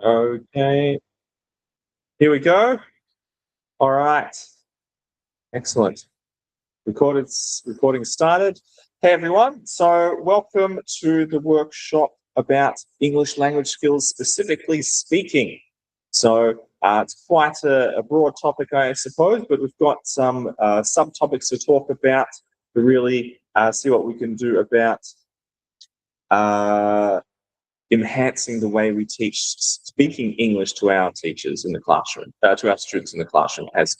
Okay, here we go. All right, excellent. Recording started. Hey everyone, so welcome to the workshop about English language skills, specifically speaking. So it's quite a broad topic, I suppose, but we've got some subtopics to talk about to really see what we can do about enhancing the way we teach speaking English to our teachers in the classroom, to our students in the classroom as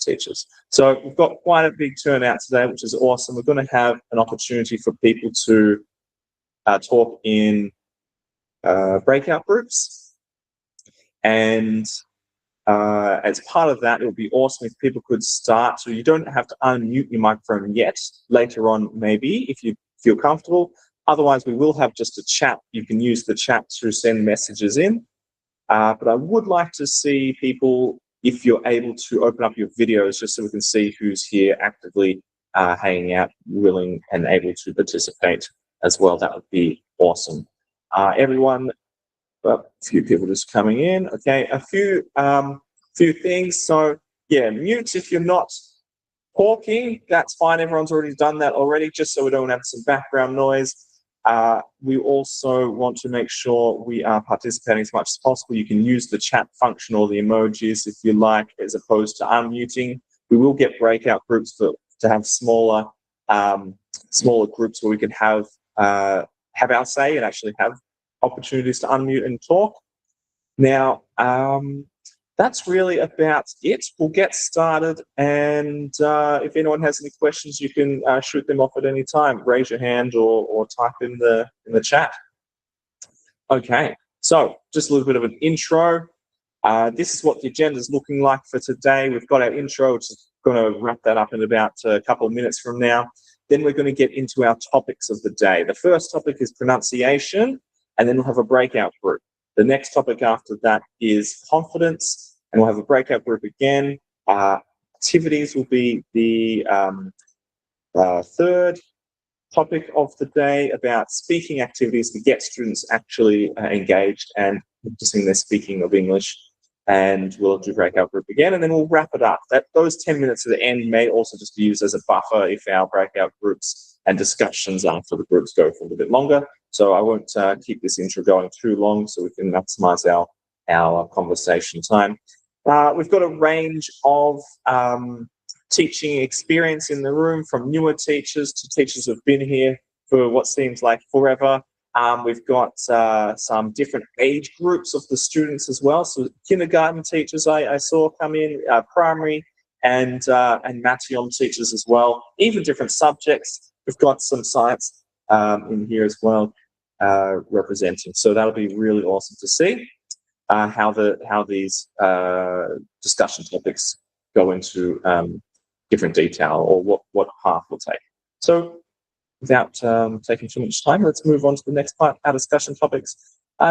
teachers. So we've got quite a big turnout today, which is awesome. We're going to have an opportunity for people to talk in breakout groups, and as part of that, it would be awesome if people could start. So you don't have to unmute your microphone yet. Later on, maybe, if you feel comfortable. Otherwise, we will have just a chat. You can use the chat to send messages in. But I would like to see people, if you're able to open up your videos, just so we can see who's here actively hanging out, willing and able to participate as well. That would be awesome. Everyone, a few people just coming in. Okay, a few things. So yeah, mute if you're not talking. That's fine. Everyone's already done that already, just so we don't have some background noise. We also want to make sure we are participating as much as possible. You can use the chat function or the emojis if you like, as opposed to unmuting. We will get breakout groups to have smaller groups where we can have our say and actually have opportunities to unmute and talk. Now, that's really about it. We'll get started, and if anyone has any questions, you can shoot them off at any time. Raise your hand or type in the chat. Okay, so just a little bit of an intro. This is what the agenda is looking like for today. We've got our intro, which is going to wrap that up in about a couple of minutes from now. Then we're going to get into our topics of the day. The first topic is pronunciation, and then we'll have a breakout group. The next topic after that is confidence, and we'll have a breakout group again. Activities will be the third topic of the day, about speaking activities to get students actually engaged and practicing their speaking of English. And we'll do breakout group again, and then we'll wrap it up. Those 10 minutes at the end may also just be used as a buffer if our breakout groups and discussions after the groups go for a little bit longer. So I won't keep this intro going too long, so we can maximize our conversation time. We've got a range of teaching experience in the room, from newer teachers to teachers who've been here for what seems like forever. We've got some different age groups of the students as well. So kindergarten teachers I saw come in, primary and Mathayom teachers as well. Even different subjects. We've got some science in here as well representing. So that'll be really awesome to see how these discussion topics go into different detail, or what path we'll take. So without taking too much time, let's move on to the next part, our discussion topics.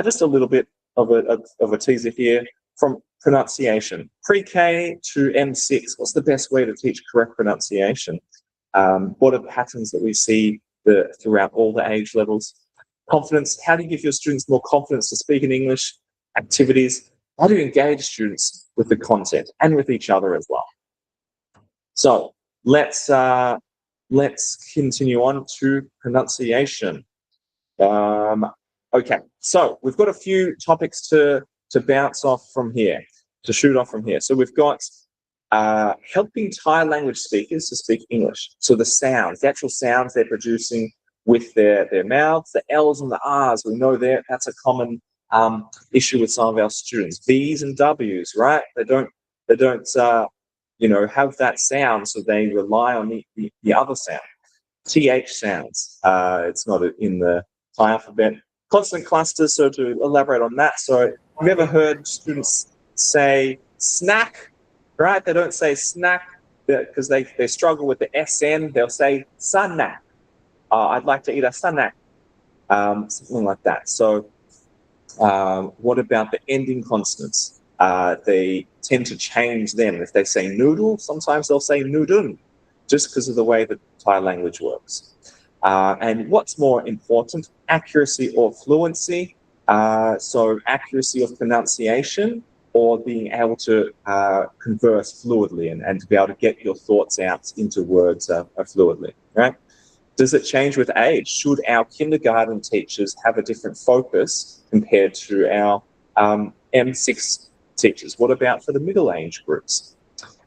Just a little bit of a teaser here from pronunciation. Pre-K to M6, what's the best way to teach correct pronunciation? What are patterns that we see throughout all the age levels? Confidence, how do you give your students more confidence to speak in English? Activities, how do you engage students with the content and with each other as well? So let's continue on to pronunciation. Okay, so we've got a few topics to bounce off from here, to shoot off from here. So we've got helping Thai language speakers to speak English. So the sounds, the actual sounds they're producing with their mouths, the L's and the R's, we know that's a common issue with some of our students. B's and W's, right? They don't have that sound, so they rely on the other sound. TH sounds, it's not in the Thai alphabet. Consonant clusters, so to elaborate on that, so have you ever heard students say snack, right? They don't say snack because they struggle with the SN. They'll say sanak. I'd like to eat a sanak, something like that. So what about the ending consonants? They tend to change them. If they say noodle, sometimes they'll say noodun, just because of the way that Thai language works. And what's more important, accuracy or fluency? So accuracy of pronunciation or being able to converse fluidly and to be able to get your thoughts out into words fluidly, right? Does it change with age? Should our kindergarten teachers have a different focus compared to our M6 teachers? What about for the middle age groups?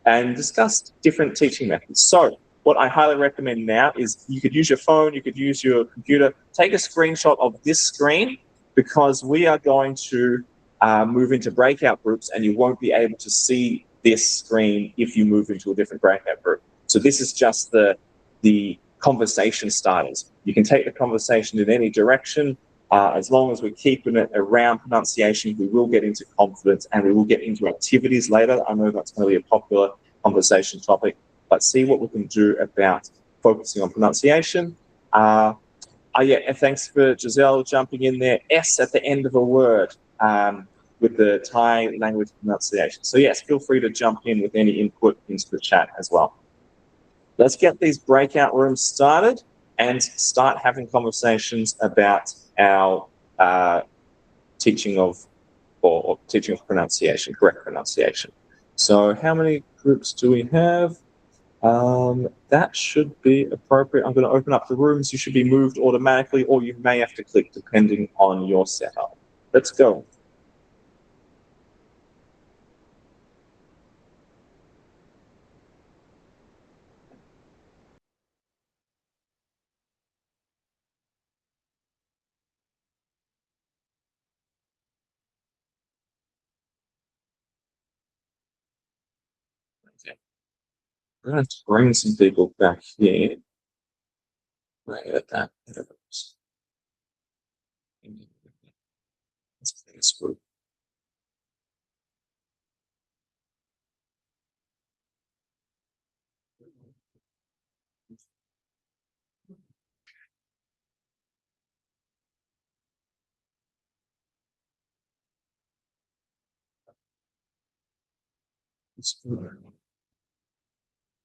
And discuss different teaching methods. So what I highly recommend now is you could use your phone, you could use your computer, take a screenshot of this screen because we are going to move into breakout groups and you won't be able to see this screen if you move into a different breakout group. So this is just the conversation starters. You can take the conversation in any direction. As long as we're keeping it around pronunciation, we will get into confidence and we will get into activities later. I know that's going to be a popular conversation topic, but see what we can do about focusing on pronunciation. Yeah, thanks for Giselle jumping in there. S at the end of a word with the Thai language pronunciation. So yes, feel free to jump in with any input into the chat as well. Let's get these breakout rooms started and start having conversations about our teaching of pronunciation, correct pronunciation. So how many groups do we have? That should be appropriate. I'm going to open up the rooms. You should be moved automatically, or you may have to click depending on your setup. Let's go. I'm going to bring some people back here. Right at that. Let's play this group.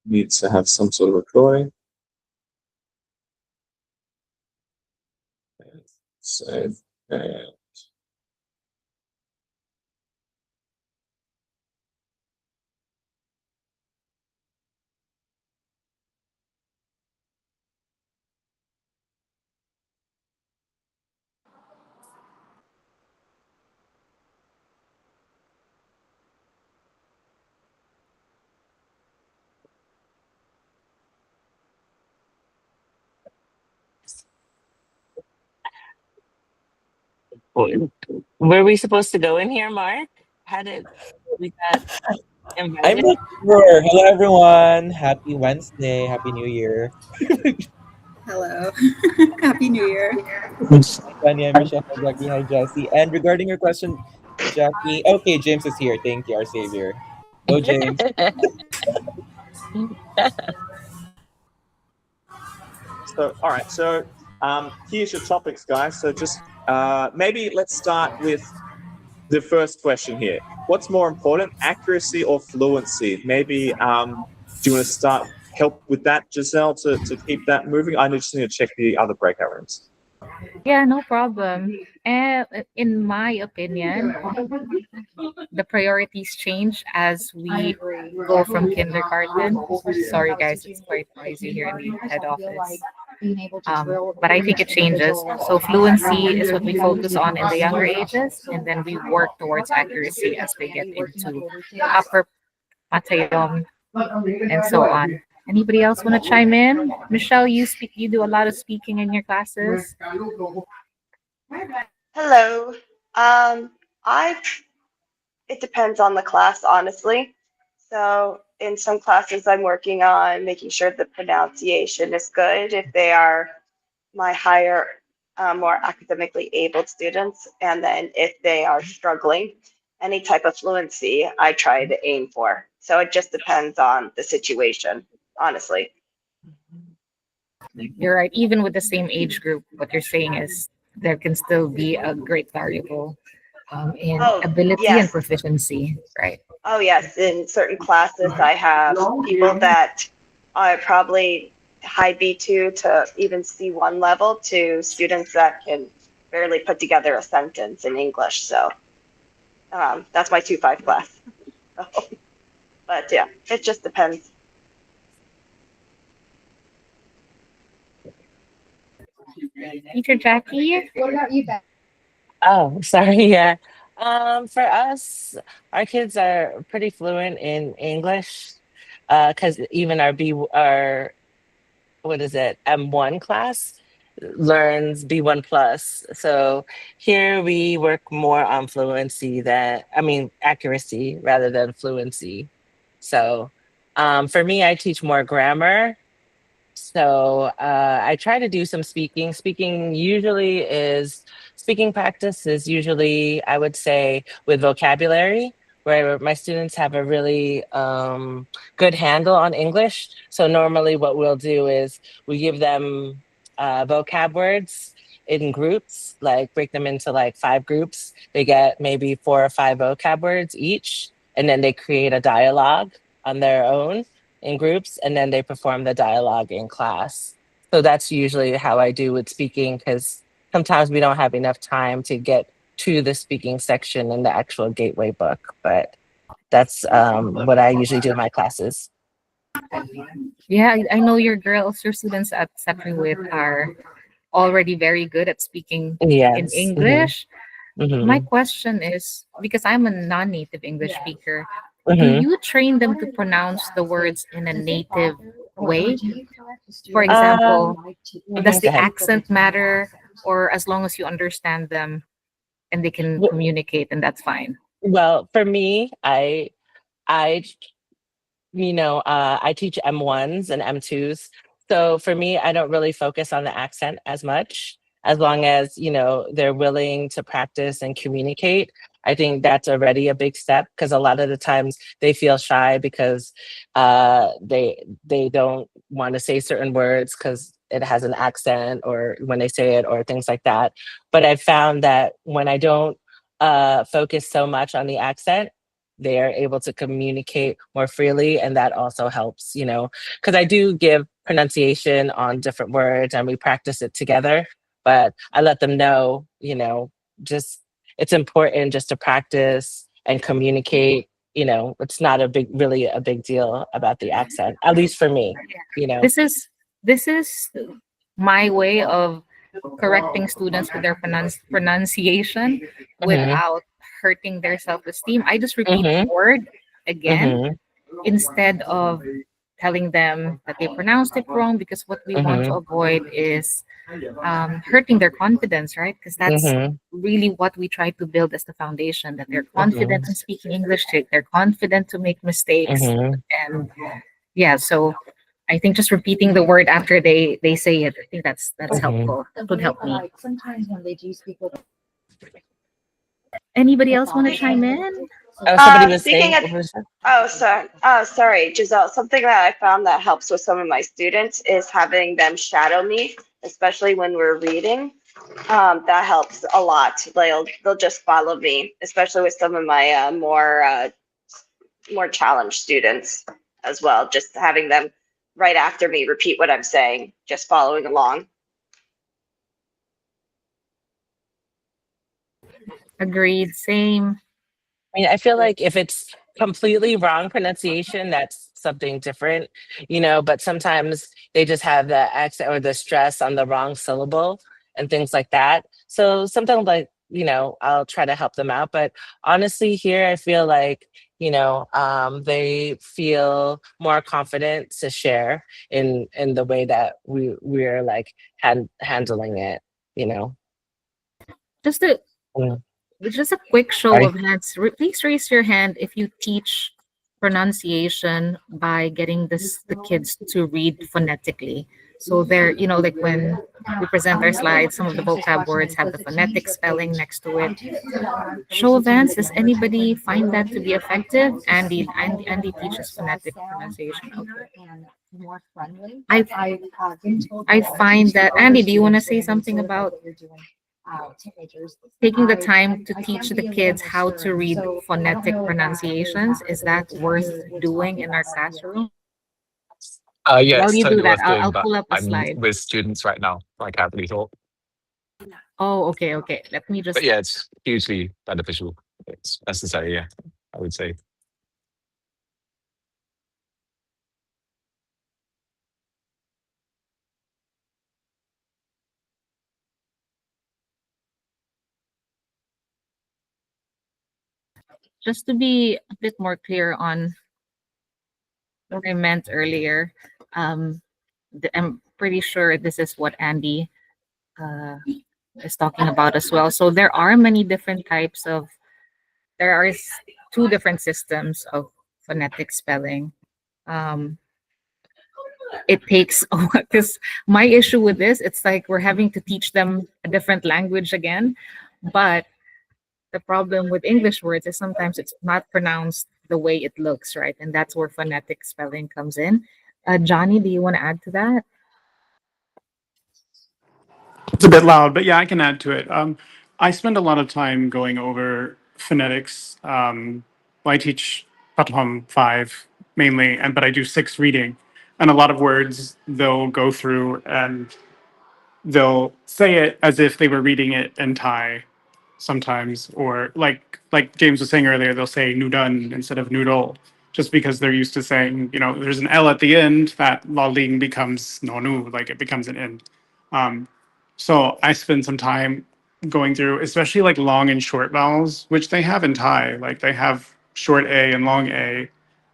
Needs to have some sort of recording. Save and Were we supposed to go in here, Mark? How did we got I'm invited? not sure. Hello, everyone. Happy Wednesday. Happy New Year. Hello. Happy New Year. Hi, Fanny. Hi, Michelle. Hi, Jackie. Hi, Jessie. And regarding your question, Jackie. Okay, James is here. Thank you, our savior. Go, James. So, all right. So, here's your topics, guys. So, just maybe let's start with the first question here. What's more important, accuracy or fluency? Maybe, do you want to start help with that, Giselle, to keep that moving? I just need to check the other breakout rooms. Yeah, no problem. And in my opinion, the priorities change as we go from kindergarten. Sorry, guys, it's quite noisy here in the head office. But I think it changes. So fluency is what we focus on in the younger ages, and then we work towards accuracy as they get into upper Mathayom and so on. Anybody else want to chime in? Michelle, you speak. You do a lot of speaking in your classes. Hello. I It depends on the class, honestly. So in some classes, I'm working on making sure the pronunciation is good if they are my higher, more academically able students, and then if they are struggling, any type of fluency I try to aim for. So it just depends on the situation, honestly. You're right. Even with the same age group, what you're saying is there can still be a great variable in Oh, ability and yes. proficiency, right? Oh, yes. In certain classes, I have people that are probably high B2 to even C1 level to students that can barely put together a sentence in English. So that's my 2-5 class. So, but yeah, it just depends. Teacher Jackie? What about you, Beth? Oh, sorry. Yeah. For us, our kids are pretty fluent in English. Because even our what is it, M1 class learns B1 plus. So here we work more on accuracy rather than fluency. So for me, I teach more grammar. So I try to do some speaking. Speaking practice is usually, I would say, with vocabulary, where my students have a really good handle on English. So normally what we'll do is we give them vocab words in groups, like break them into like 5 groups. They get maybe 4 or 5 vocab words each, and then they create a dialogue on their own in groups, and then they perform the dialogue in class. So that's usually how I do with speaking, because sometimes we don't have enough time to get to the speaking section in the actual gateway book. But that's what I usually do in my classes. Yeah, I know your students at Second Wit are already very good at speaking in Yes. English. My Hmm. question is, because I'm a non-native English speaker, do Hmm. you train them to pronounce the words in a native way? For Um, example, does Go the ahead. accent matter, or as long as you understand them and they can communicate, and that's fine? Well, for me, I I teach M1s and M2s. So for me, I don't really focus on the accent as much, as long as, they're willing to practice and communicate. I think that's already a big step, because a lot of the times they feel shy because they don't want to say certain words because it has an accent, or when they say it, or things like that. But I've found that when I don't focus so much on the accent, they are able to communicate more freely, and that also helps, because I do give pronunciation on different words and we practice it together, but I let them know, just it's important just to practice and communicate. It's not really a big deal about the accent, at least for me. This is my way of correcting students with their pronunciation Hmm. without hurting their self-esteem. I just repeat Hmm. the word again Hmm. instead of telling them that they pronounced it wrong, because what we want to Hmm. avoid is hurting their confidence, right? Because that's Hmm. really what we try to build as the foundation, that they're Hmm. confident in speaking English, they're confident to make mistakes. Hmm. And yeah, so I think just repeating the word after they say it, I think that's Hmm. helpful. That would help me. Sometimes when they do speak with Anybody else want to chime in? Oh, somebody was Speaking saying, of, what was that? sorry, Giselle. Something that I found that helps with some of my students is having them shadow me, especially when we're reading. That helps a lot. They'll just follow me, especially with some of my more challenged students as well. Just having them right after me repeat what I'm saying, just following along. Agreed. Same. I feel like if it's completely wrong pronunciation, that's something different, but sometimes they just have the accent or the stress on the wrong syllable and things like that. So sometimes, like, I'll try to help them out. But honestly, here, I feel like, they feel more confident to share in the way that we're like handling it, you know. Just a Mm. just a quick show Sorry. of hands. Please raise your hand if you teach pronunciation by getting the kids to read phonetically. So there, like when we present our slides, some of the vocab words have the phonetic spelling next to it. Show of hands, does anybody find that to be effective? Andy teaches phonetic pronunciation. Okay. I find that, Andy, do you want to say something about taking the time to teach the kids how to read phonetic pronunciations? Is that worth doing in our classroom? Yeah, While it's you do totally that, worth I'll doing, but pull up a I'm slide. with students right now, so I can't really talk. Oh, okay, okay. Let me just But yeah, it's hugely beneficial. It's necessary, yeah, I would say. just to be a bit more clear on what I meant earlier. Um, I'm pretty sure this is what Andy uh, is talking about as well. So there are many different types of. There are two different systems of phonetic spelling. Um, it takes because my issue with this, it's like we're having to teach them a different language again, but the problem with English words is sometimes it's not pronounced the way it looks, right? And that's where phonetic spelling comes in. Johnny, do you want to add to that? It's a bit loud, but yeah, I can add to it. I spend a lot of time going over phonetics. Well, I teach Prathom 5 mainly, and but I do 6 reading, and a lot of words they'll go through and they'll say it as if they were reading it in Thai sometimes, or like James was saying earlier, they'll say "nudan" instead of "noodle," just because they're used to saying, there's an L at the end, that laling becomes nonu, like it becomes an N. Um, so I spend some time going through, especially like long and short vowels, which they have in Thai. Like they have short A and long A,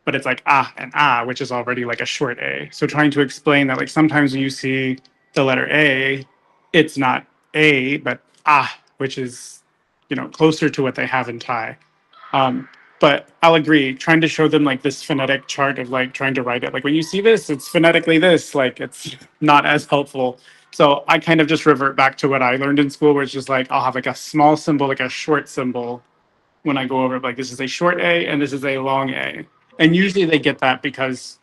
but it's like ah and ah, which is already like a short A. So trying to explain that, like sometimes when you see the letter A, it's not A, but ah, which is, closer to what they have in Thai. Um, but I'll agree, trying to show them like this phonetic chart of like trying to write it. Like when you see this, it's phonetically this, like it's not as helpful. So I kind of just revert back to what I learned in school, where it's just like I'll have like a small symbol, like a short symbol when I go over it, like this is a short A and this is a long A. And usually they get that because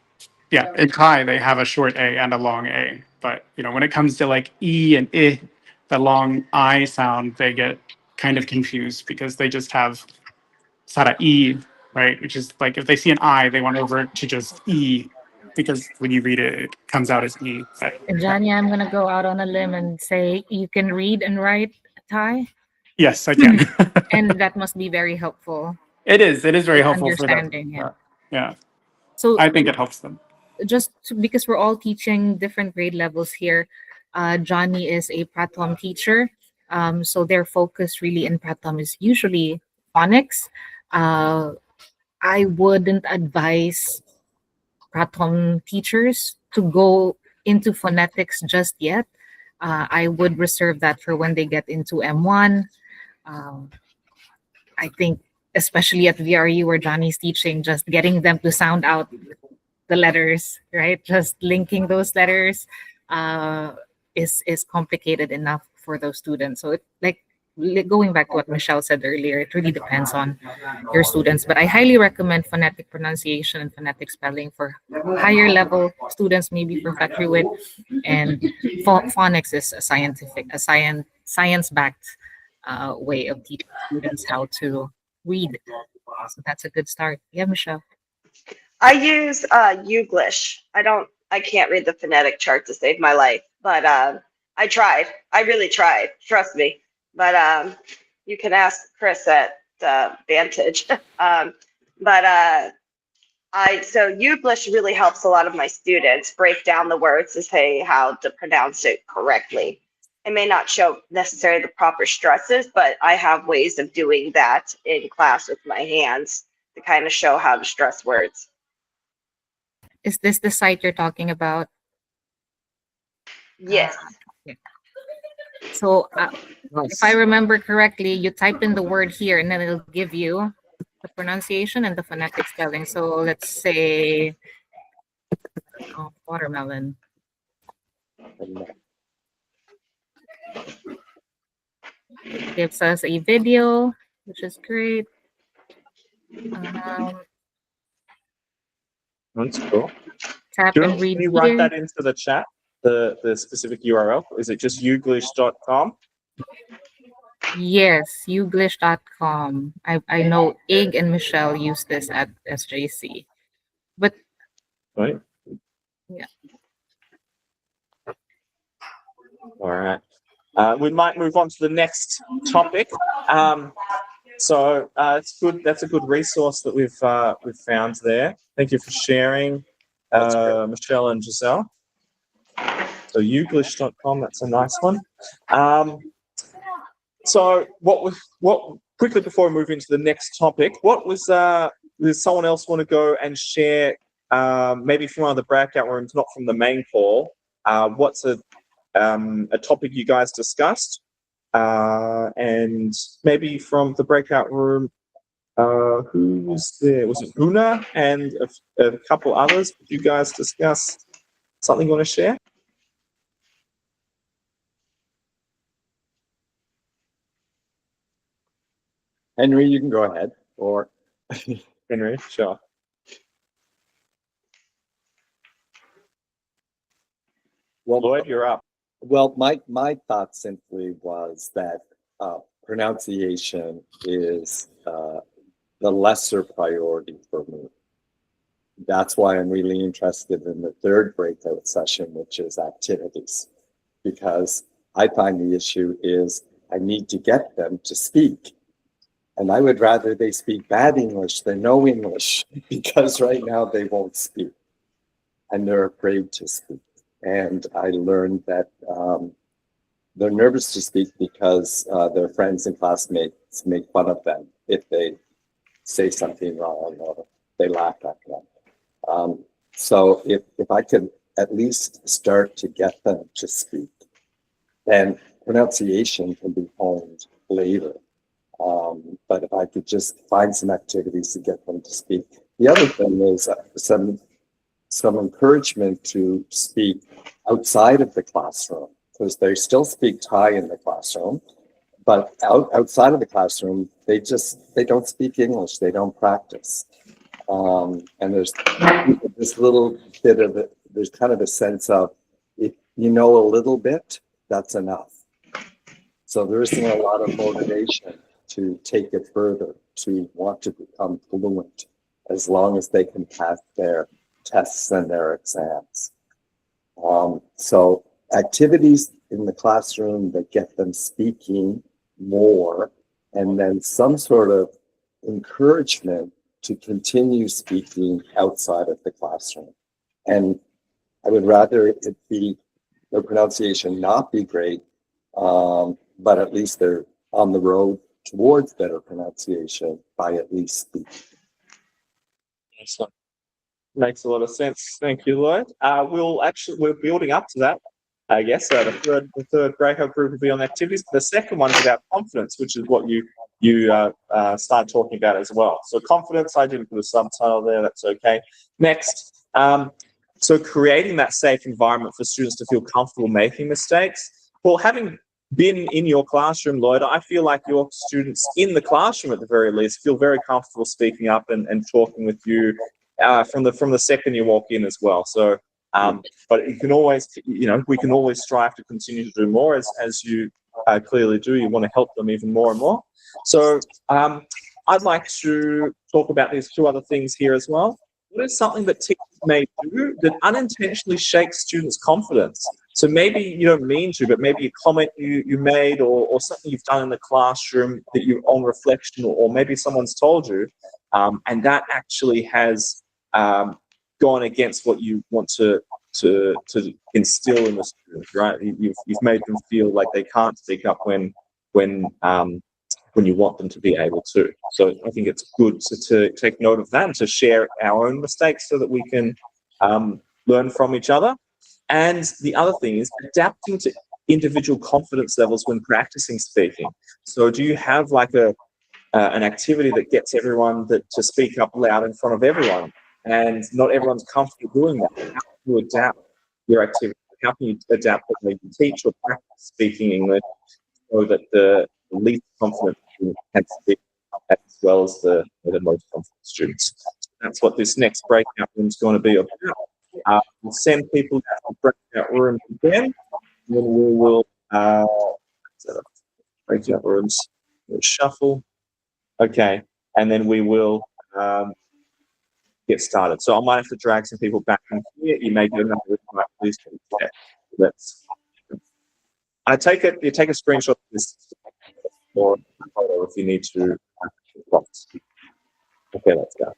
yeah, in Thai they have a short A and a long A. But when it comes to like E and I, the long I sound, they get kind of confused because they just have Sara E, right? Which is like if they see an I, they want over to just E because when you read it, it comes out as E. But, Johnny, I'm gonna go out on a limb and say you can read and write Thai, yes, I can. and that must be very helpful It is. It is very for helpful for them. understanding it. Yeah, So I think it helps them. because we're all teaching different grade levels here, Johnny is a Prathom teacher. So their focus really in Prathom is usually phonics. Uh, I wouldn't advise Prathom teachers to go into phonetics just yet. I would reserve that for when they get into M1. Um, I think, especially at VRU where Johnny's teaching, just getting them to sound out the letters, right? Just linking those letters is complicated enough for those students. So going back to what Michelle said earlier, it really depends on your students. But I highly recommend phonetic pronunciation and phonetic spelling for higher level students, maybe perfectly with. And phonics is science backed way of teaching students how to read. So that's a good start. Yeah, Michelle. I use Uglish. I can't read the phonetic chart to save my life, but I tried. I really tried. Trust me. But you can ask Chris at Vantage. But so Uglish really helps a lot of my students break down the words to say how to pronounce it correctly. It may not show necessarily the proper stresses, but I have ways of doing that in class with my hands to kind of show how to stress words. Is this the site you're talking about? Yes. Yeah. So if I remember correctly, you type in the word here and then it'll give you the pronunciation and the phonetic spelling. So let's say watermelon. It gives us a video, which is great. That's cool. Tap and read Can you write here. that into the chat? The specific URL? Is it just uglish.com? Yes, uglish.com. I know Ig and Michelle use this at SJC. But Right. yeah. All right. We might move on to the next topic. So it's good. That's a good resource that we've found there. Thank you for sharing, Michelle and Giselle. So Youglish.com, that's a nice one. So what quickly before we move into the next topic, what was does someone else want to go and share maybe from one of the breakout rooms, not from the main call? What's a topic you guys discussed? And maybe from the breakout room, who was there? Was it Guna and a couple others? Did you guys discuss something you want to share? Henry, you can go ahead. Or Henry, sure. well, Lloyd, you're up. Well, my thought simply was that pronunciation is the lesser priority for me. That's why I'm really interested in the third breakout session, which is activities, because I find the issue is I need to get them to speak. And I would rather they speak bad English than no English, because right now they won't speak and they're afraid to speak. And I learned that they're nervous to speak because their friends and classmates make fun of them if they say something wrong or they laugh at them. So if I could at least start to get them to speak, then pronunciation can be honed later. But if I could just find some activities to get them to speak. The other thing is some encouragement to speak outside of the classroom, because they still speak Thai in the classroom, but outside of the classroom, they don't speak English, they don't practice. And there's this little bit of it, there's kind of a sense of, if you know a little bit, that's enough. So there isn't a lot of motivation to take it further, to want to become fluent, as long as they can pass their tests and their exams. So activities in the classroom that get them speaking more, and then some sort of encouragement to continue speaking outside of the classroom. And I would rather it be, their pronunciation not be great, but at least they're on the road towards better pronunciation by at least speaking. Excellent. Makes a lot of sense. Thank you, Lloyd. We're building up to that. I guess the third breakout group will be on activities. The second one is about confidence, which is what you start talking about as well. So confidence, I didn't put a subtitle there. That's okay. Next, so creating that safe environment for students to feel comfortable making mistakes. Well, having been in your classroom, Lloyd, I feel like your students in the classroom, at the very least, feel very comfortable speaking up and talking with you from the second you walk in as well. So, but you can always, we can always strive to continue to do more, as you clearly do. You want to help them even more and more. So, I'd like to talk about these two other things here as well. What is something that teachers may do that unintentionally shakes students' confidence? So maybe you don't mean to, but maybe a comment you made or something you've done in the classroom that you, on reflection, or maybe someone's told you, and that actually has gone against what you want to instill in the students, right? You've made them feel like they can't speak up when you want them to be able to. So I think it's good to take note of that and to share our own mistakes so that we can learn from each other. And the other thing is adapting to individual confidence levels when practicing speaking. So do you have like an activity that gets everyone to speak up loud in front of everyone? And not everyone's comfortable doing that. How can you adapt your activity? How can you adapt the way you teach or practice speaking English so that the least confident students can speak as well as the most confident students? That's what this next breakout room is going to be about. We'll send people to the breakout room again, and then we will breakout rooms. We'll shuffle. Okay, and then we will get started. So I might have to drag some people back in here. You may do another invite, please. Let's. I take it you take a screenshot of this or a photo if you need to. Okay, let's go.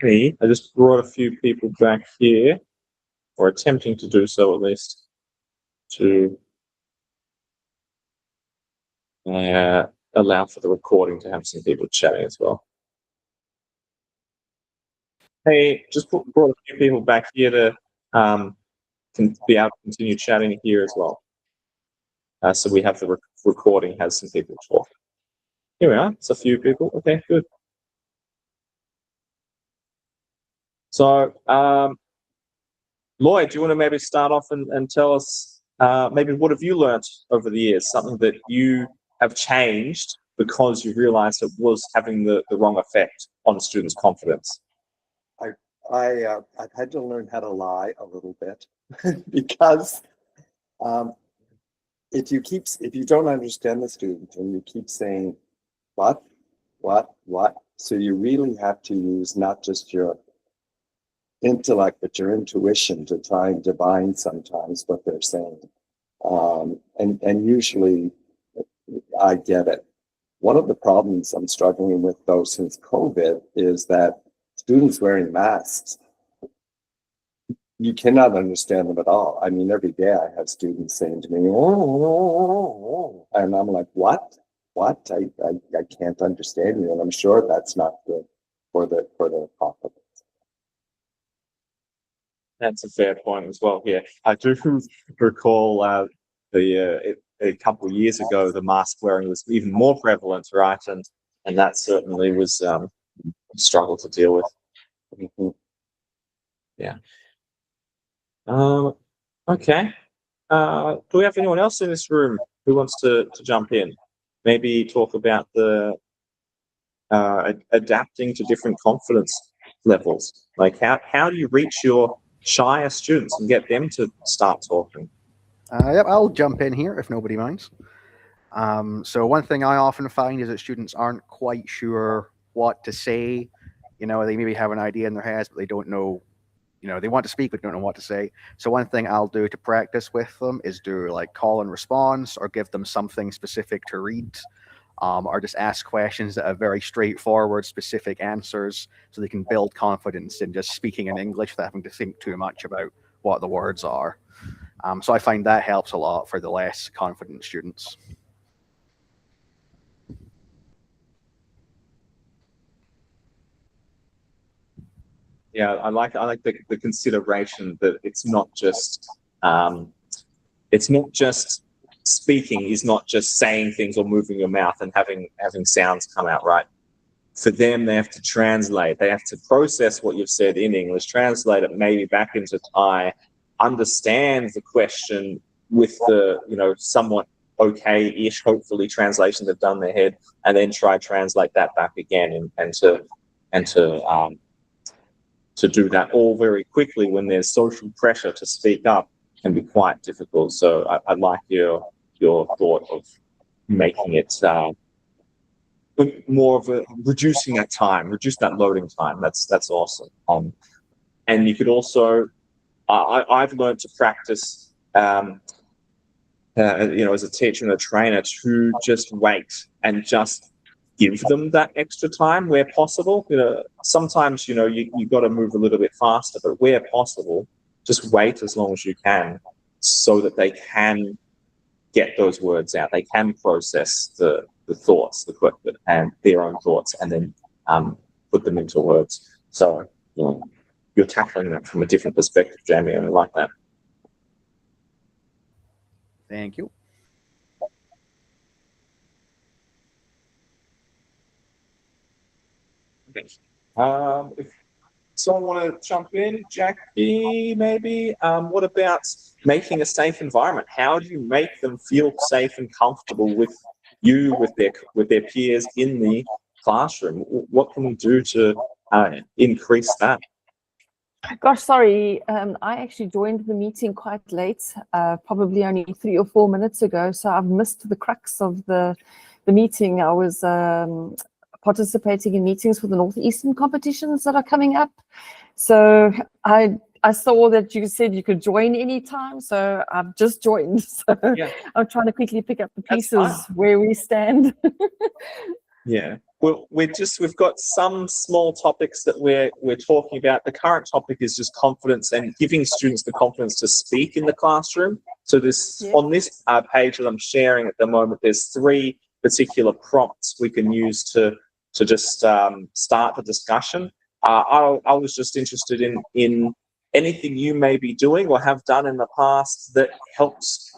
Okay, I just brought a few people back here, or attempting to do so at least, to allow for the recording to have some people chatting as well. Hey, just brought a few people back here to can be able to continue chatting here as well. So we have the recording has some people talking. Here we are. It's a few people. Okay, good. So, Lloyd, do you want to maybe start off and tell us maybe what have you learnt over the years? Something that you have changed because you realised it was having the wrong effect on students' confidence. I've had to learn how to lie a little bit because if you don't understand the student and you keep saying what, so you really have to use not just your intellect but your intuition to try and divine sometimes what they're saying. And usually I get it. One of the problems I'm struggling with though since COVID is that students wearing masks, you cannot understand them at all. I mean, every day I have students saying to me, oh, and I'm like, what? I can't understand you. And I'm sure that's not good for their confidence. That's a fair point as well. Yeah, I do recall a couple of years ago, the mask wearing was even more prevalent, right? And that certainly was a struggle to deal with. Mm-hmm. Yeah. Okay. Do we have anyone else in this room who wants to jump in? Maybe talk about the adapting to different confidence levels. Like how do you reach your shyer students and get them to start talking? Yep, I'll jump in here if nobody minds. So one thing I often find is that students aren't quite sure what to say. You know, they maybe have an idea in their heads, but they don't know, you know, they want to speak, but don't know what to say. So one thing I'll do to practice with them is do like call and response or give them something specific to read. Or just ask questions that have very straightforward, specific answers so they can build confidence in just speaking in English without having to think too much about what the words are. So I find that helps a lot for the less confident students. Yeah, I like the consideration that it's not just speaking is not just saying things or moving your mouth and having sounds come out, right? For them, they have to translate. They have to process what you've said in English, translate it maybe back into Thai, understand the question with the, you know, somewhat okay-ish, hopefully, translation they've done in their head, and then try translate that back again and to do that all very quickly when there's social pressure to speak up can be quite difficult. So I like your thought of making it more of a reducing that time, reduce that loading time. That's awesome. And you could also, I've learned to practice as a teacher and a trainer, to just wait and just give them that extra time where possible. Sometimes, you got to move a little bit faster, but where possible, just wait as long as you can so that they can get those words out. They can process the thoughts, and their own thoughts, and then put them into words. So, you're tackling that from a different perspective, Jamie, and I like that. Thank you. Okay. If someone want to jump in, Jackie, maybe. What about making a safe environment? How do you make them feel safe and comfortable with you, with their peers in the classroom? What can we do to increase that? Gosh, sorry. I actually joined the meeting quite late, probably only 3 or 4 minutes ago. So I've missed the crux of the meeting. I was participating in meetings for the Northeastern competitions that are coming up. So I saw that you said you could join anytime. So I've just joined. So Yeah. I'm trying to quickly pick up the pieces where we stand. Yeah. Well, we've got some small topics that we're talking about. The current topic is just confidence and giving students the confidence to speak in the classroom. So on this page that I'm sharing at the moment, there's 3 particular prompts we can use to just start the discussion. I was just interested in anything you may be doing or have done in the past that helps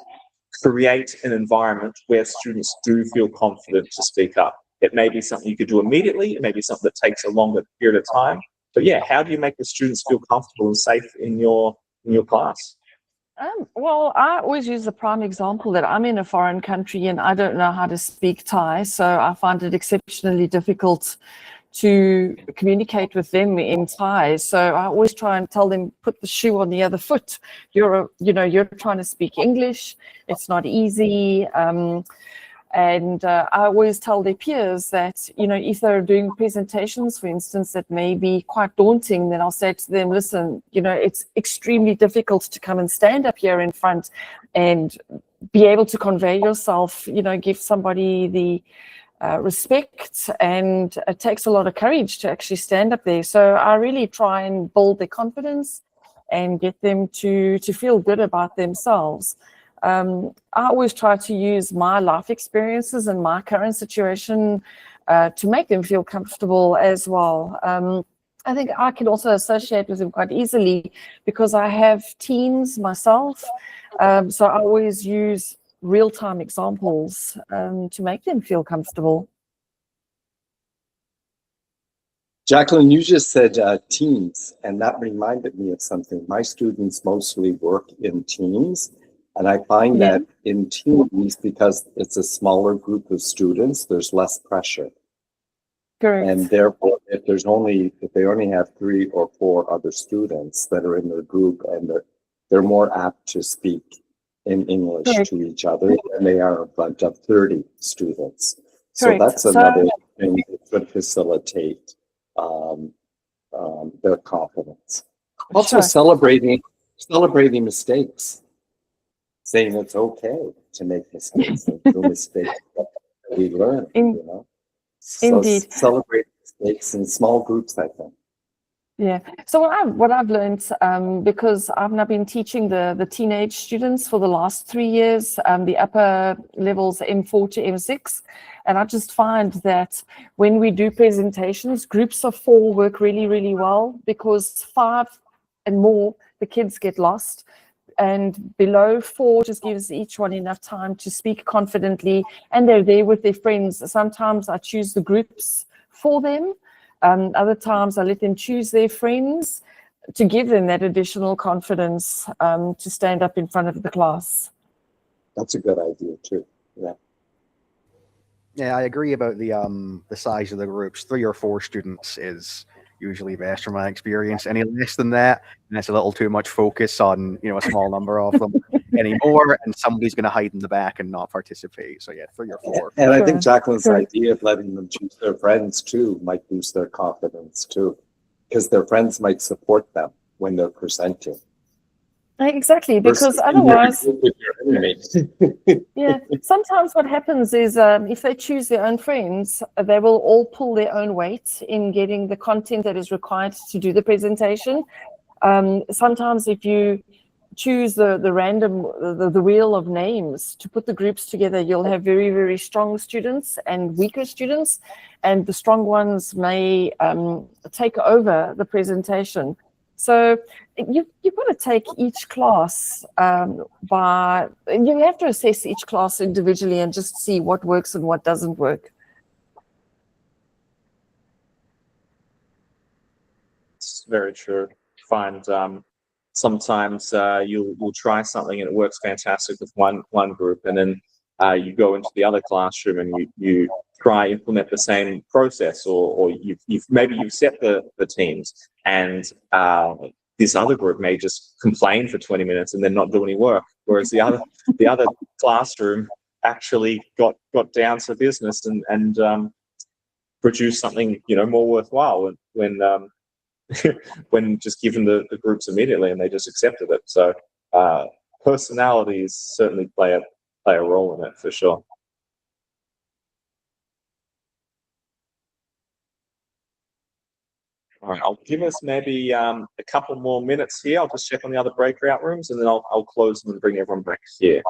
create an environment where students do feel confident to speak up. It may be something you could do immediately. It may be something that takes a longer period of time. But yeah, how do you make the students feel comfortable and safe in your class? Well, I always use the prime example that I'm in a foreign country and I don't know how to speak Thai, so I find it exceptionally difficult to communicate with them in Thai. So I always try and tell them, put the shoe on the other foot. You're trying to speak English. It's not easy. And I always tell their peers that, if they're doing presentations, for instance, that may be quite daunting, then I'll say to them, listen, it's extremely difficult to come and stand up here in front and be able to convey yourself, give somebody the respect, and it takes a lot of courage to actually stand up there. So I really try and build their confidence and get them to feel good about themselves. I always try to use my life experiences and my current situation to make them feel comfortable as well. I think I can also associate with them quite easily because I have teens myself. So I always use real-time examples to make them feel comfortable. Jacqueline, you just said teams, and that reminded me of something. My students mostly work in teams. And I find that in teams, because it's a smaller group of students, there's less pressure. Correct. And therefore, if they only have 3 or 4 other students that are in their group, and they're more apt to speak in English to each other than they are in front of 30 students. So that's another thing that could facilitate their confidence. Also, celebrating mistakes. Saying it's okay to make mistakes and through mistakes that we learn, So Indeed. Celebrate mistakes in small groups, I think. Yeah. So what I've learned, because I've now been teaching the teenage students for the last 3 years, the upper levels M4 to M6, and I just find that when we do presentations, groups of 4 work really, really well, because 5 and more, the kids get lost. And below 4 just gives each one enough time to speak confidently, and they're there with their friends. Sometimes I choose the groups for them. Other times I let them choose their friends to give them that additional confidence to stand up in front of the class. That's a good idea too. Yeah. Yeah, I agree about the size of the groups. 3 or 4 students is usually best from my experience. Any less than that, and it's a little too much focus on a small number of them anymore, and somebody's going to hide in the back and not participate. So yeah, 3 or 4. And I think Jacqueline's idea of letting them choose their friends too might boost their confidence too, because their friends might support them when they're presenting. Exactly, because otherwise, with your inmates. yeah, sometimes what happens is if they choose their own friends, they will all pull their own weight in getting the content that is required to do the presentation. Sometimes if you choose the random, the wheel of names to put the groups together, you'll have very, very strong students and weaker students, and the strong ones may take over the presentation. So you've got to take each class you have to assess each class individually and just see what works and what doesn't work. It's very true. Find sometimes you'll try something and it works fantastic with one group, and then you go into the other classroom and you try implement the same process, or you've set the teams, and this other group may just complain for 20 minutes and then not do any work, whereas the other classroom actually got down to business and produced something more worthwhile when just given the groups immediately and they just accepted it. So personalities certainly play a role in it for sure. All right, I'll give us maybe a couple more minutes here. I'll just check on the other breakout rooms and then I'll close them and bring everyone back here.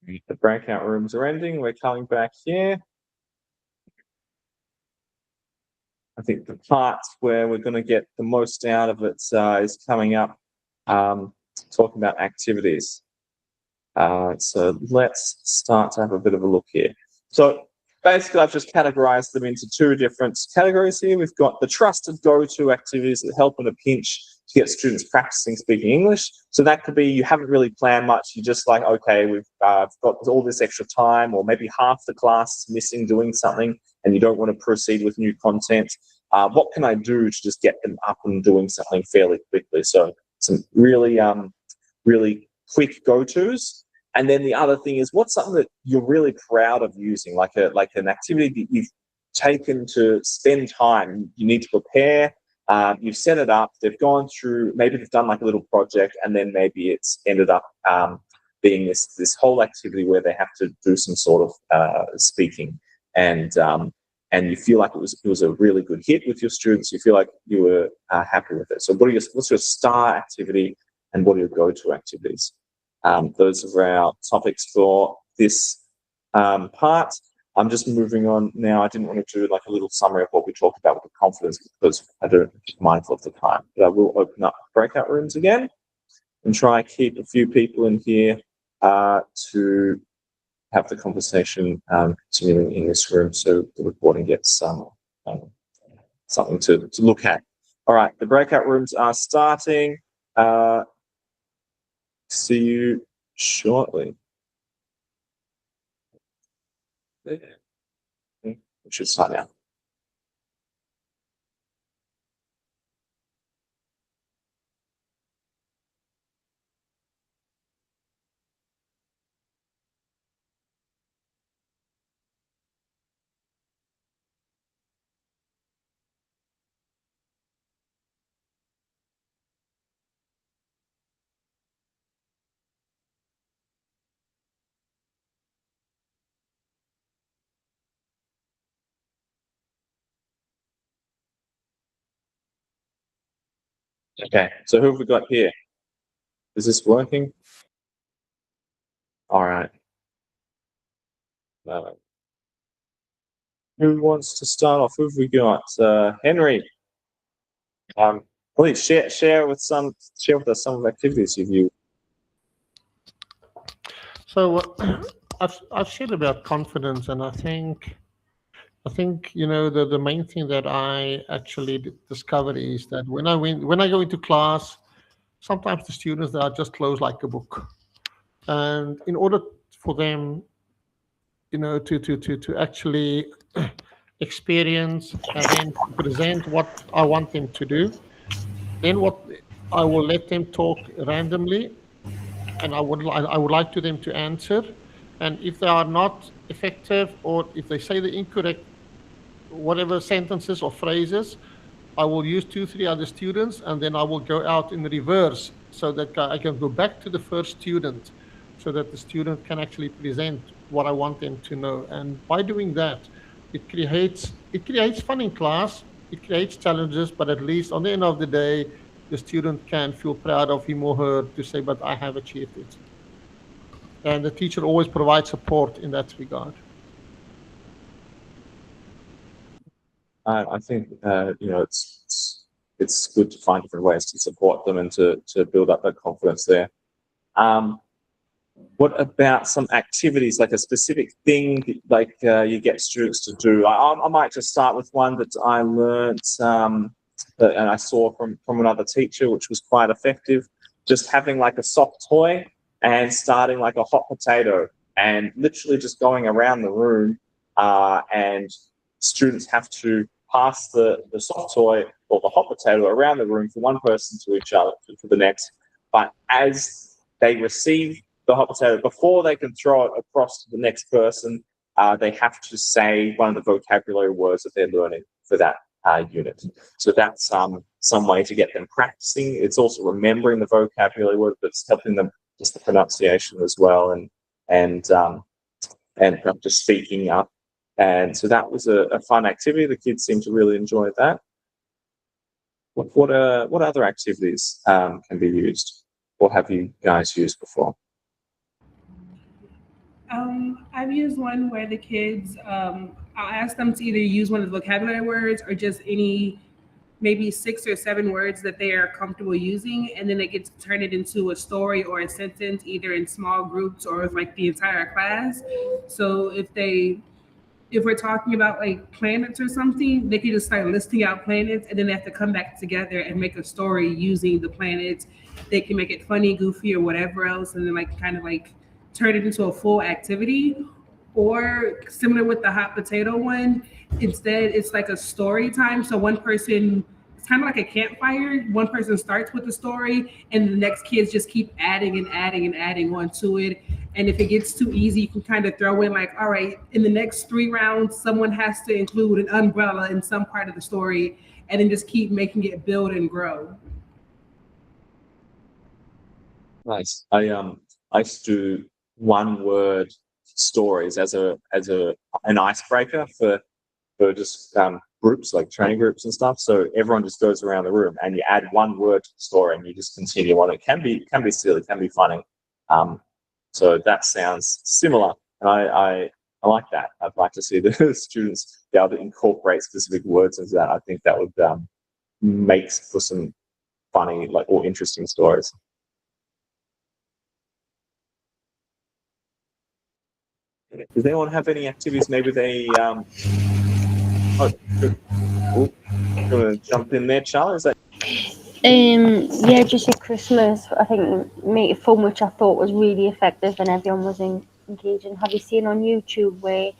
The breakout rooms are ending. We're coming back here. I think the part where we're going to get the most out of it is coming up, talking about activities. So let's start to have a bit of a look here. So basically, I've just categorized them into two different categories here. We've got the trusted go-to activities that help in a pinch to get students practicing speaking English. So that could be you haven't really planned much. You're just like, okay, we've got all this extra time, or maybe half the class is missing doing something, and you don't want to proceed with new content. What can I do to just get them up and doing something fairly quickly? So some really, really quick go-tos. And then the other thing is, what's something that you're really proud of using, like an activity that you've taken to spend time. You need to prepare. You've set it up. They've gone through. Maybe they've done like a little project, and then maybe it's ended up being this whole activity where they have to do some sort of speaking, and you feel like it was a really good hit with your students. You feel like you were happy with it. So what's your star activity, and what are your go-to activities? Those are our topics for this part. I'm just moving on now. I didn't want to do like a little summary of what we talked about with the confidence because I don't mindful of the time. But I will open up breakout rooms again and try and keep a few people in here to have the conversation continuing in this room, so the recording gets something to look at. All right, the breakout rooms are starting. See you shortly. We should start now. Okay, so who have we got here? Is this working? All right. Who wants to start off? Who have we got? Henry. Please share with us some of the activities you've used. So I've shared about confidence, and I think the main thing that I actually discovered is that when I go into class, sometimes the students, they are just closed like a book, and in order for them, to actually experience and then present what I want them to do, then what I will let them talk randomly, and I would like to them to answer, and if they are not effective, or if they say the incorrect whatever sentences or phrases, I will use 2-3 other students, and then I will go out in reverse so that I can go back to the first student, so that the student can actually present what I want them to know. And by doing that, it creates fun in class, it creates challenges, but at least on the end of the day, the student can feel proud of him or her to say, but I have achieved it. And the teacher always provides support in that regard. I think it's good to find different ways to support them and to build up that confidence there. What about some activities, like a specific thing like you get students to do? I might just start with one that I learned and I saw from another teacher, which was quite effective. Just having like a soft toy and starting like a hot potato, and literally just going around the room, and students have to pass the soft toy or the hot potato around the room from one person to each other to the next. But as they receive the hot potato, before they can throw it across to the next person, they have to say one of the vocabulary words that they're learning for that unit. So that's some way to get them practicing. It's also remembering the vocabulary word, but it's helping them just the pronunciation as well, and practice speaking up. And so that was a fun activity. The kids seemed to really enjoy that. What other activities can be used, or have you guys used before? I've used one where the kids, I'll ask them to either use one of the vocabulary words or just any, maybe 6 or 7 words that they are comfortable using, and then they get to turn it into a story or a sentence, either in small groups or with like the entire class. So if we're talking about like planets or something, they can just start listing out planets and then they have to come back together and make a story using the planets. They can make it funny, goofy, or whatever else, and then like kind of like turn it into a full activity. Or similar with the hot potato one, instead it's like a story time. So one person, it's kind of like a campfire. One person starts with the story, and the next kids just keep adding and adding and adding onto it. And if it gets too easy, you can kind of throw in like, all right, in the next 3 rounds, someone has to include an umbrella in some part of the story, and then just keep making it build and grow. Nice. I used to do one word stories as an icebreaker for just groups, like training groups and stuff. So everyone just goes around the room and you add one word to the story and you just continue on. It can be silly, can be funny. So that sounds similar, and I like that. I'd like to see the students be able to incorporate specific words into that. I think that would make for some funny, like, or interesting stories. Does anyone have any activities? Maybe they oh, gonna jump in there, Charlie? Is that Yeah, just at Christmas, I think make it fun, which I thought was really effective, and everyone was engaging. Have you seen on YouTube where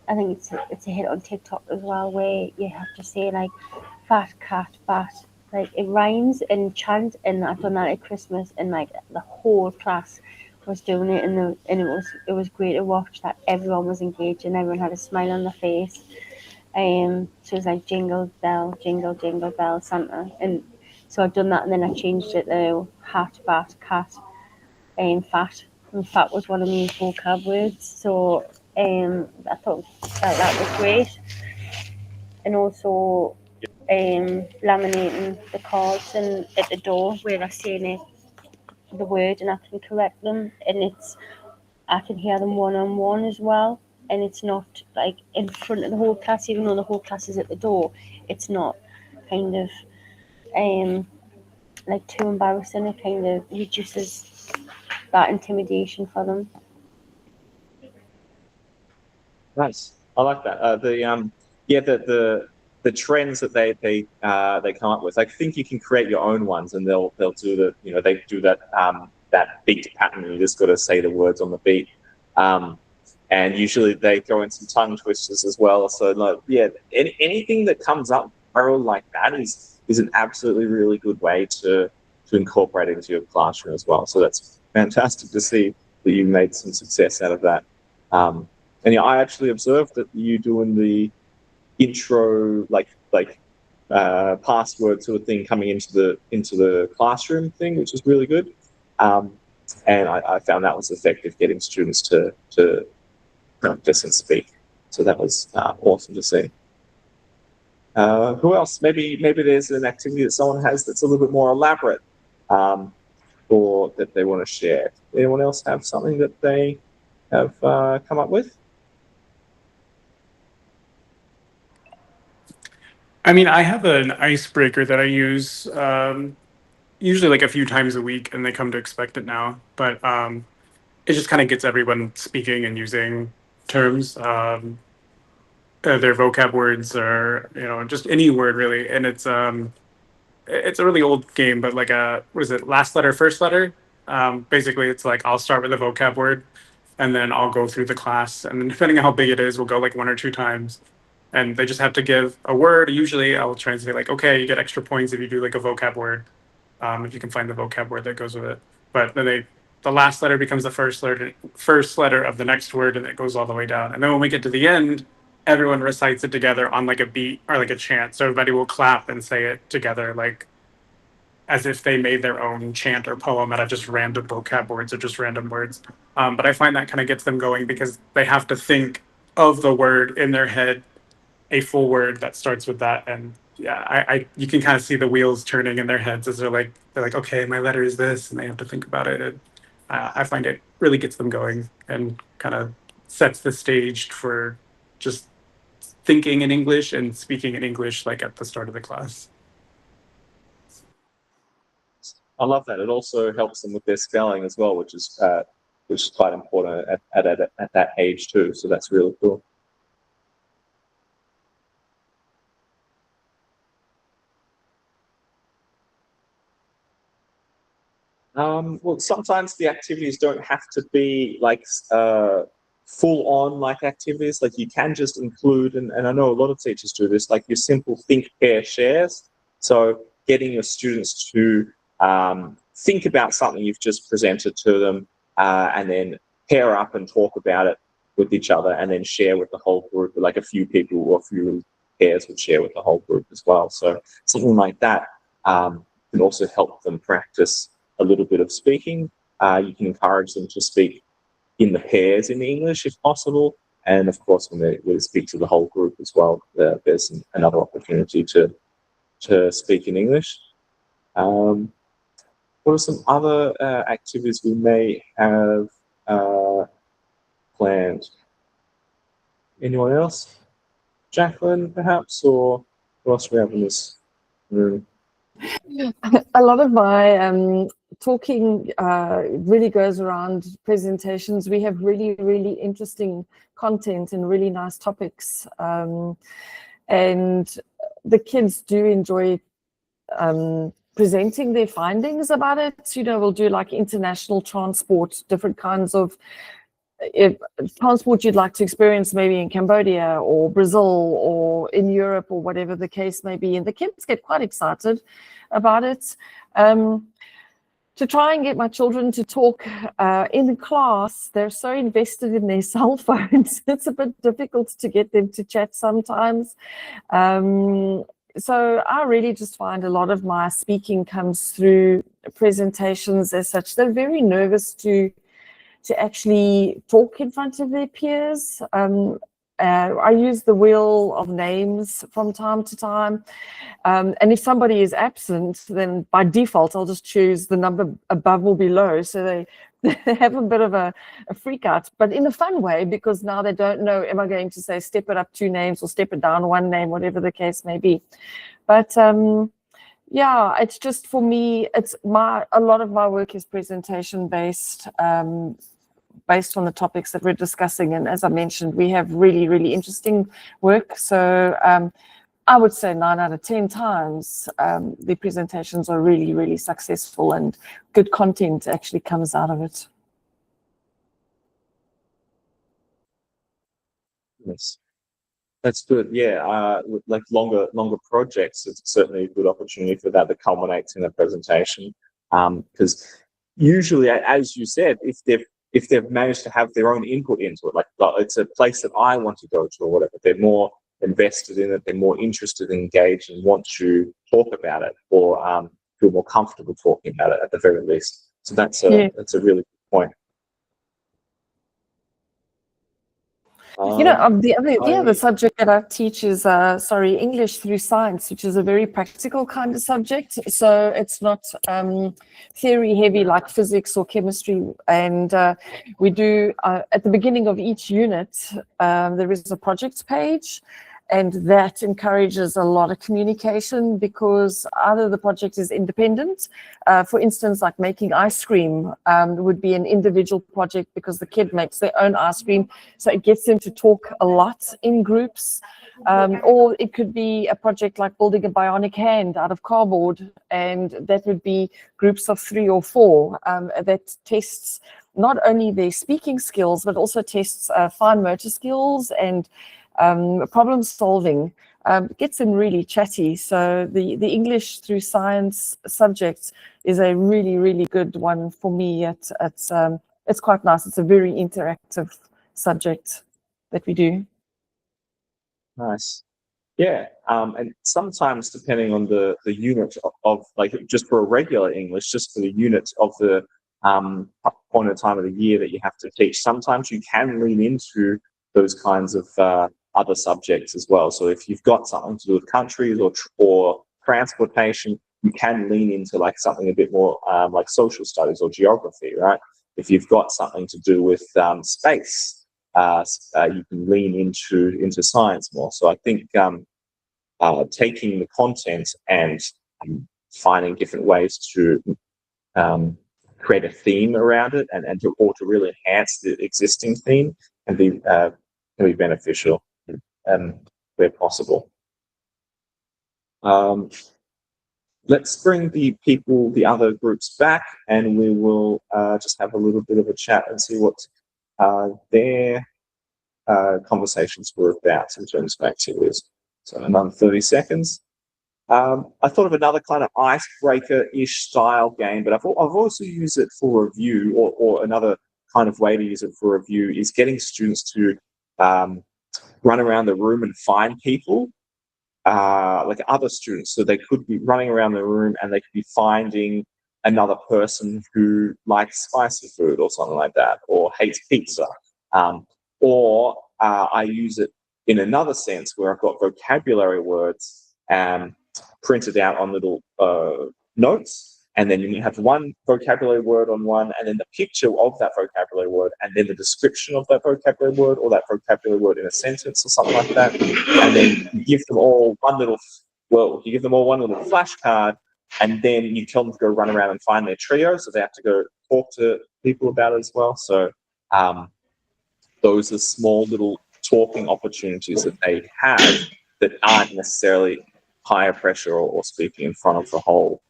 I think it's a hit on TikTok as well, where you have to say like fat cat bat, like it rhymes and chant, and I've done that at Christmas, and like the whole class was doing it, and it was great to watch that everyone was engaged and everyone had a smile on their face. So it was like jingle bell, jingle jingle bell, Santa, and so I've done that, and then I changed it to hat, bat, cat, and fat. And fat was one of my vocab words, so I thought that was great. And also laminating the cards and at the door where I saying it, the word, and I can correct them, and I can hear them one on one as well. And it's not like in front of the whole class, even though the whole class is at the door. It's not kind of like too embarrassing. It kind of reduces that intimidation for them. nice? I like that. The trends that they come up with. I think you can create your own ones, and they'll do they do that beat pattern. You just got to say the words on the beat. And usually they throw in some tongue twisters as well. So like, anything that comes up viral like that is an absolutely really good way to incorporate it into your classroom as well. So that's fantastic to see that you made some success out of that. And I actually observed that you doing the intro like password sort of thing coming into the classroom thing, which is really good. And I found that was effective, getting students to practice and speak. So that was awesome to see. Who else? Maybe there's an activity that someone has that's a little bit more elaborate, or that they want to share. Anyone else have something that they have come up with? I mean, I have an icebreaker that I use usually like a few times a week, and they come to expect it now. But it just kind of gets everyone speaking and using terms, their vocab words, or just any word really. And it's a really old game, but like what is it? Last letter, first letter. Basically, it's like I'll start with a vocab word, and then I'll go through the class, and then depending on how big it is, we'll go like 1 or 2 times. And they just have to give a word. Usually I'll try and say like, okay, you get extra points if you do like a vocab word, if you can find the vocab word that goes with it. But then the last letter becomes the first letter of the next word, and it goes all the way down. And then when we get to the end, everyone recites it together on like a beat or like a chant. So everybody will clap and say it together, like as if they made their own chant or poem out of just random vocab words or just random words. But I find that kind of gets them going because they have to think of the word in their head, a full word that starts with that. And yeah, you can kind of see the wheels turning in their heads as they're like, okay, my letter is this, and they have to think about it. And I find it really gets them going and kind of sets the stage for just thinking in English and speaking in English like at the start of the class. I love that. It also helps them with their spelling as well, which is quite important at that age too. So that's really cool. Well, sometimes the activities don't have to be like full on like activities. Like you can just include, and I know a lot of teachers do this, like your simple think, pair, shares. So getting your students to think about something you've just presented to them and then pair up and talk about it with each other and then share with the whole group, like a few people or a few pairs would share with the whole group as well. So something like that can also help them practice a little bit of speaking. You can encourage them to speak in the pairs in English if possible. And of course, when they speak to the whole group as well, there's another opportunity to speak in English. What are some other activities we may have planned? Anyone else? Jacqueline, perhaps, or what else do we have in this room? A lot of my talking really goes around presentations. We have really, really interesting content and really nice topics. And the kids do enjoy presenting their findings about it. You know, we'll do like international transport, different kinds of transport you'd like to experience maybe in Cambodia or Brazil or in Europe or whatever the case may be. And the kids get quite excited about it. To try and get my children to talk in class, they're so invested in their cell phones. It's a bit difficult to get them to chat sometimes. So I really just find a lot of my speaking comes through presentations as such. They're very nervous to actually talk in front of their peers. I use the wheel of names from time to time. And if somebody is absent, then by default, I'll just choose the number above or below. So they have a bit of a freak out, but in a fun way, because now they don't know, am I going to say step it up 2 names or step it down 1 name, whatever the case may be. But yeah, it's just for me, a lot of my work is presentation based. Based on the topics that we're discussing. And as I mentioned, we have really, really interesting work. So I would say 9 out of 10 times, the presentations are really, really successful and good content actually comes out of it. Yes, that's good. Yeah, with like longer projects, it's certainly a good opportunity for that that culminates in a presentation. Because usually, as you said, if they've managed to have their own input into it, like it's a place that I want to go to or whatever, they're more invested in it, they're more interested and engaged and want to talk about it or feel more comfortable talking about it at the very least. So that's a really good point. You know, the other subject that I teach is, English through science, which is a very practical kind of subject. So it's not theory heavy like physics or chemistry. And we do, at the beginning of each unit, there is a project page. And that encourages a lot of communication because either the project is independent. For instance, like making ice cream would be an individual project because the kid makes their own ice cream. So it gets them to talk a lot in groups. Or it could be a project like building a bionic hand out of cardboard. And that would be groups of 3 or 4 that tests not only their speaking skills, but also tests fine motor skills and problem solving. Gets them really chatty. So the English through science subject is a really, really good one for me. It's quite nice. It's a very interactive subject that we do. Nice. Yeah, and sometimes depending on the unit of like just for a regular English, just for the units of the point of time of the year that you have to teach, sometimes you can lean into those kinds of other subjects as well. So if you've got something to do with countries or transportation, you can lean into like something a bit more like social studies or geography, right? if you've got something to do with space, you can lean into science more. So I think taking the content and finding different ways to create a theme around it and to really enhance the existing theme can be beneficial where possible. Let's bring the other groups back, and we will just have a little bit of a chat and see what their conversations were about in terms of activities. So another 30 seconds. I thought of another kind of icebreaker-ish style game, but I've also used it for review, or another kind of way to use it for review is getting students to run around the room and find people, like other students. So they could be running around the room and they could be finding another person who likes spicy food or something like that, or hates pizza. Or I use it in another sense where I've got vocabulary words printed out on little notes, and then you have one vocabulary word on one, and then the picture of that vocabulary word, and then the description of that vocabulary word, or that vocabulary word in a sentence or something like that. And then you give them all one little flashcard, and then you tell them to go run around and find their trio, so they have to go talk to people about it as well. So those are small little talking opportunities that they have that aren't necessarily higher pressure or speaking in front of the whole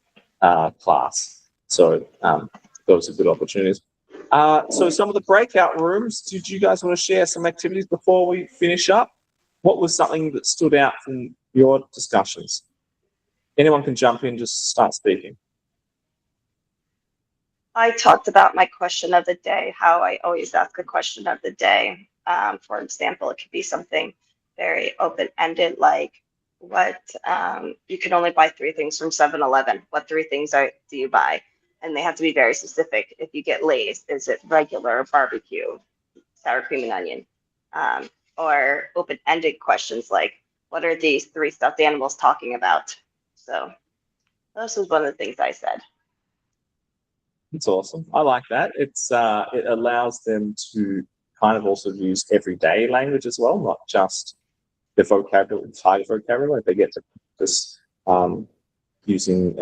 class. So those are good opportunities. So some of the breakout rooms, did you guys want to share some activities before we finish up? What was something that stood out from your discussions? Anyone can jump in, just start speaking. I talked about my question of the day, how I always ask a question of the day. For example, it could be something very open-ended, like what you can only buy 3 things from 7-Eleven. What 3 things do you buy? And they have to be very specific. If you get Lay's, is it regular, barbecue, sour cream and onion? Or open-ended questions like, what are these 3 stuffed animals talking about? So this was one of the things I said. It's awesome. I like that. It allows them to kind of also use everyday language as well, not just the vocabulary, Thai vocabulary. They get to practice using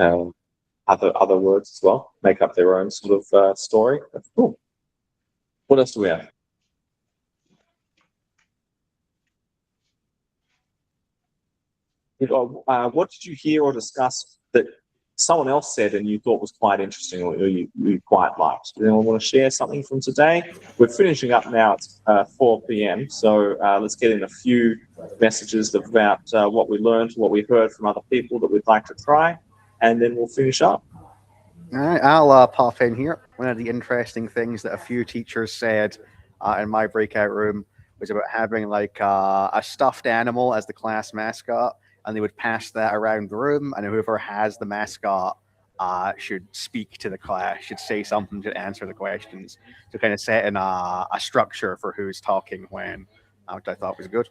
other words as well, make up their own sort of story. That's cool. What else do we have? What did you hear or discuss that someone else said and you thought was quite interesting, or you quite liked? Does anyone want to share something from today? We're finishing up now. It's 4 p.m. So let's get in a few messages about what we learned, what we heard from other people that we'd like to try, and then we'll finish up. All right, I'll pop in here. One of the interesting things that a few teachers said in my breakout room was about having like a stuffed animal as the class mascot, and they would pass that around the room, and whoever has the mascot should speak to the class, should say something, should answer the questions, to kind of set in a structure for who's talking when, which I thought was good.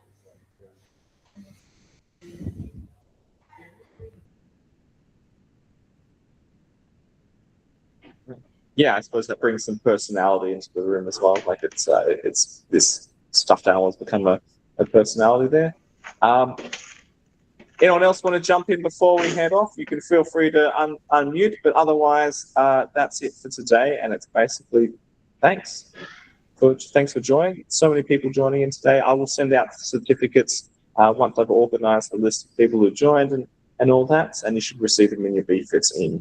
Yeah, I suppose that brings some personality into the room as well. Like it's this stuffed animal has become a personality there. Anyone else want to jump in before we head off? You can feel free to unmute, but otherwise, that's it for today. And it's basically thanks for joining. So many people joining in today. I will send out certificates once I've organised a list of people who joined and all that, and you should receive them in your BFITS email.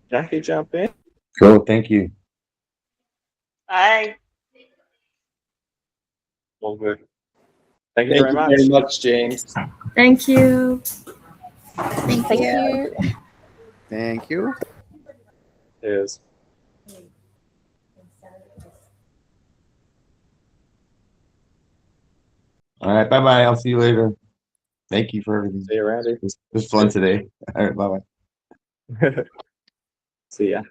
Jackie, jump in. Cool, thank you. Bye. All good. Thank you very much, James. Thank you. Thank you. Thank you. Cheers. All right, bye-bye. I'll see you later. Thank you for everything. See you around. It was fun today. All right, bye-bye. See ya.